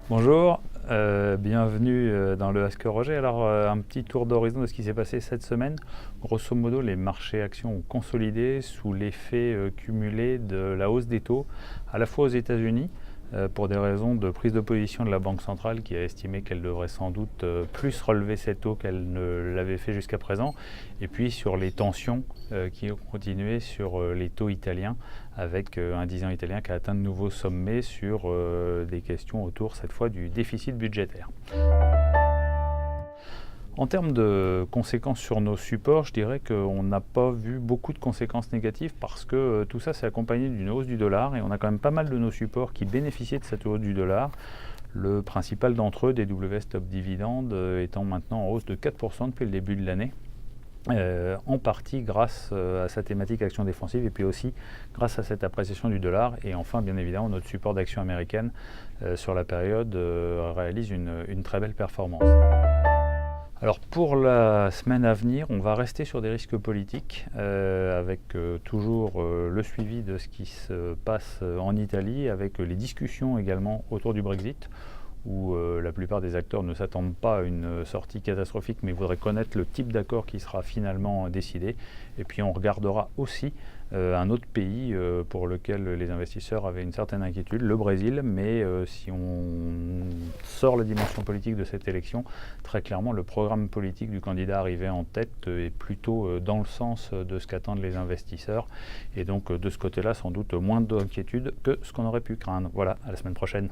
Bonjour, bienvenue dans le Ask Roger. Alors, un petit tour d'horizon de ce qui s'est passé cette semaine. Grosso modo, les marchés actions ont consolidé sous l'effet cumulé de la hausse des taux, à la fois aux États-Unis, pour des raisons de prise de position de la Banque centrale qui a estimé qu'elle devrait sans doute plus relever ses taux qu'elle ne l'avait fait jusqu'à présent, et puis sur les tensions qui ont continué sur les taux italiens, avec un 10 ans italien qui a atteint de nouveaux sommets sur des questions autour cette fois du déficit budgétaire. En termes de conséquences sur nos supports, je dirais qu'on n'a pas vu beaucoup de conséquences négatives parce que tout ça s'est accompagné d'une hausse du dollar et on a quand même pas mal de nos supports qui bénéficiaient de cette hausse du dollar. Le principal d'entre eux, DW Stop Dividende, étant maintenant en hausse de 4% depuis le début de l'année. En partie grâce à sa thématique action défensive et puis aussi grâce à cette appréciation du dollar. Et enfin, bien évidemment, notre support d'action américaine sur la période réalise une très belle performance. Alors pour la semaine à venir, on va rester sur des risques politiques avec toujours le suivi de ce qui se passe en Italie, avec les discussions également autour du Brexit, où la plupart des acteurs ne s'attendent pas à une sortie catastrophique, mais voudraient connaître le type d'accord qui sera finalement décidé. Et puis on regardera aussi un autre pays pour lequel les investisseurs avaient une certaine inquiétude, le Brésil, mais si on sort la dimension politique de cette élection, très clairement le programme politique du candidat arrivé en tête est plutôt dans le sens de ce qu'attendent les investisseurs, et donc de ce côté-là sans doute moins d'inquiétude que ce qu'on aurait pu craindre. Voilà, à la semaine prochaine.